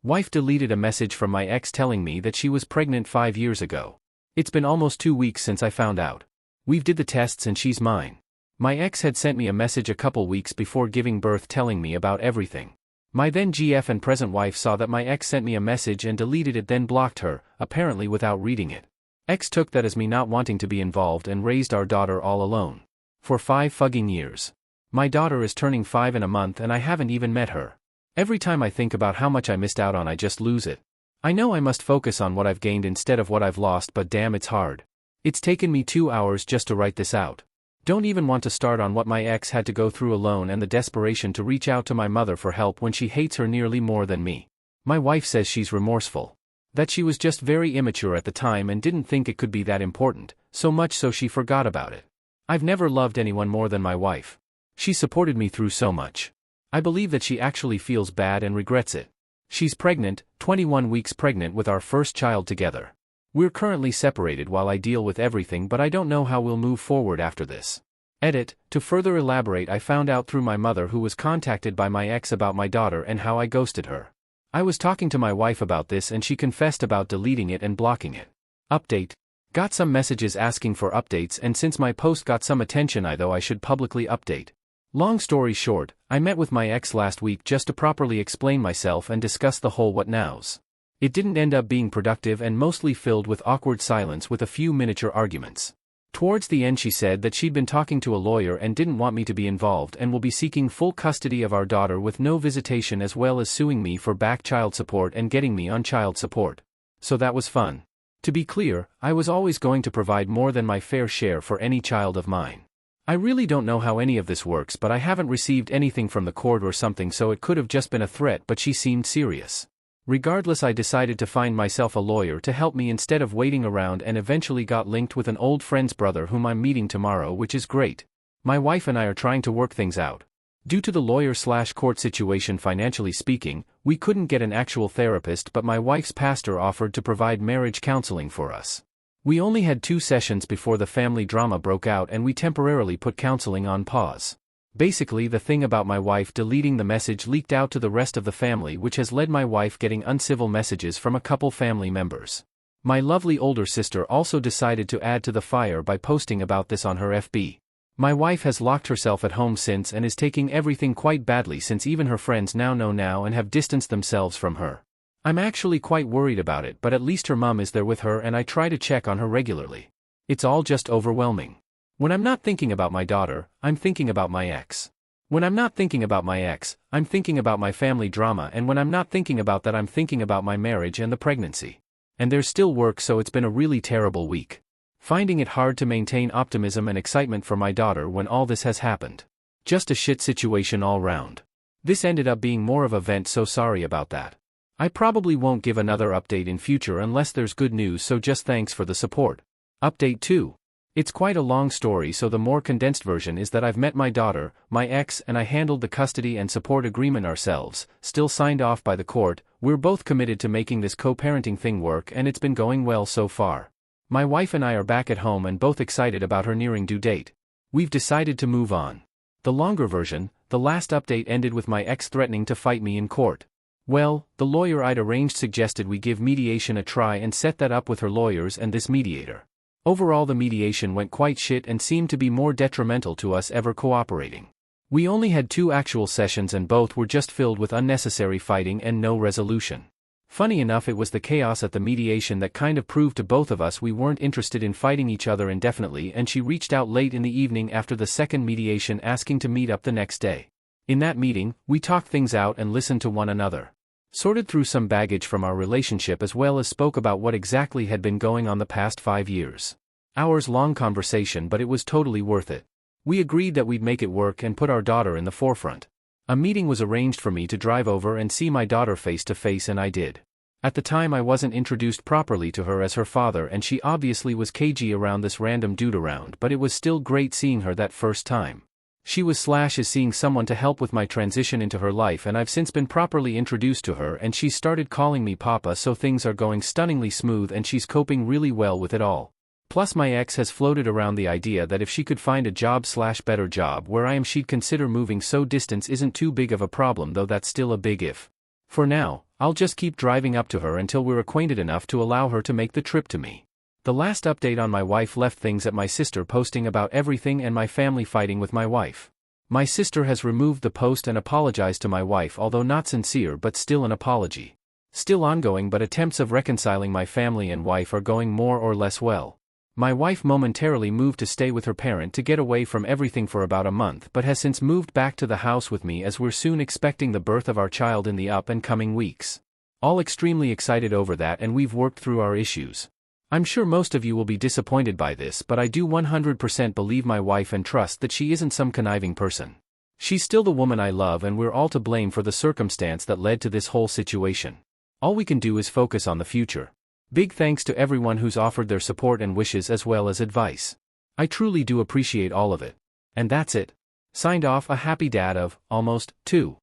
Wife deleted a message from my ex telling me that she was pregnant 5 years ago. It's been almost 2 weeks since I found out. We've did the tests and she's mine. My ex had sent me a message a couple weeks before giving birth telling me about everything. My then GF and present wife saw that my ex sent me a message and deleted it, then blocked her, apparently without reading it. Ex took that as me not wanting to be involved and raised our daughter all alone. For 5 fucking years. My daughter is turning 5 in a month and I haven't even met her. Every time I think about how much I missed out on, I just lose it. I know I must focus on what I've gained instead of what I've lost, but damn, it's hard. It's taken me 2 hours just to write this out. Don't even want to start on what my ex had to go through alone and the desperation to reach out to my mother for help when she hates her nearly more than me. My wife says she's remorseful. That she was just very immature at the time and didn't think it could be that important, so much so she forgot about it. I've never loved anyone more than my wife. She supported me through so much. I believe that she actually feels bad and regrets it. She's pregnant, 21 weeks pregnant with our first child together. We're currently separated while I deal with everything, but I don't know how we'll move forward after this. Edit. To further elaborate, I found out through my mother, who was contacted by my ex about my daughter and how I ghosted her. I was talking to my wife about this and she confessed about deleting it and blocking it. Update. Got some messages asking for updates, and since my post got some attention, I should publicly update. Long story short, I met with my ex last week just to properly explain myself and discuss the whole what nows. It didn't end up being productive and mostly filled with awkward silence with a few miniature arguments. Towards the end she said that she'd been talking to a lawyer and didn't want me to be involved and will be seeking full custody of our daughter with no visitation, as well as suing me for back child support and getting me on child support. So that was fun. To be clear, I was always going to provide more than my fair share for any child of mine. I really don't know how any of this works, but I haven't received anything from the court or something, so it could have just been a threat, but she seemed serious. Regardless, I decided to find myself a lawyer to help me instead of waiting around, and eventually got linked with an old friend's brother whom I'm meeting tomorrow, which is great. My wife and I are trying to work things out. Due to the lawyer/court situation, financially speaking, we couldn't get an actual therapist, but my wife's pastor offered to provide marriage counseling for us. We only had 2 sessions before the family drama broke out and we temporarily put counseling on pause. Basically, the thing about my wife deleting the message leaked out to the rest of the family, which has led my wife getting uncivil messages from a couple family members. My lovely older sister also decided to add to the fire by posting about this on her FB. My wife has locked herself at home since and is taking everything quite badly, since even her friends now know now and have distanced themselves from her. I'm actually quite worried about it, but at least her mum is there with her and I try to check on her regularly. It's all just overwhelming. When I'm not thinking about my daughter, I'm thinking about my ex. When I'm not thinking about my ex, I'm thinking about my family drama, and when I'm not thinking about that, I'm thinking about my marriage and the pregnancy. And there's still work, so it's been a really terrible week. Finding it hard to maintain optimism and excitement for my daughter when all this has happened. Just a shit situation all round. This ended up being more of a vent, so sorry about that. I probably won't give another update in future unless there's good news, so just thanks for the support. Update 2. It's quite a long story, so the more condensed version is that I've met my daughter, my ex, and I handled the custody and support agreement ourselves, still signed off by the court. We're both committed to making this co-parenting thing work, and it's been going well so far. My wife and I are back at home and both excited about her nearing due date. We've decided to move on. The longer version, the last update ended with my ex threatening to fight me in court. Well, the lawyer I'd arranged suggested we give mediation a try and set that up with her lawyers and this mediator. Overall, the mediation went quite shit and seemed to be more detrimental to us ever cooperating. We only had 2 actual sessions and both were just filled with unnecessary fighting and no resolution. Funny enough, it was the chaos at the mediation that kind of proved to both of us we weren't interested in fighting each other indefinitely, and she reached out late in the evening after the second mediation asking to meet up the next day. In that meeting, we talked things out and listened to one another. Sorted through some baggage from our relationship as well as spoke about what exactly had been going on the past 5 years. Hours-long conversation, but it was totally worth it. We agreed that we'd make it work and put our daughter in the forefront. A meeting was arranged for me to drive over and see my daughter face to face, and I did. At the time I wasn't introduced properly to her as her father, and she obviously was cagey around this random dude around, but it was still great seeing her that first time. She is seeing someone to help with my transition into her life, and I've since been properly introduced to her and she started calling me Papa, so things are going stunningly smooth and she's coping really well with it all. Plus my ex has floated around the idea that if she could find a job/better job where I am, she'd consider moving, so distance isn't too big of a problem, though that's still a big if. For now, I'll just keep driving up to her until we're acquainted enough to allow her to make the trip to me. The last update on my wife left things at my sister posting about everything and my family fighting with my wife. My sister has removed the post and apologized to my wife, although not sincere but still an apology. Still ongoing, but attempts of reconciling my family and wife are going more or less well. My wife momentarily moved to stay with her parent to get away from everything for about a month, but has since moved back to the house with me as we're soon expecting the birth of our child in the up and coming weeks. All extremely excited over that, and we've worked through our issues. I'm sure most of you will be disappointed by this, but I do 100% believe my wife and trust that she isn't some conniving person. She's still the woman I love, and we're all to blame for the circumstance that led to this whole situation. All we can do is focus on the future. Big thanks to everyone who's offered their support and wishes as well as advice. I truly do appreciate all of it. And that's it. Signed off, a happy dad of, almost, 2.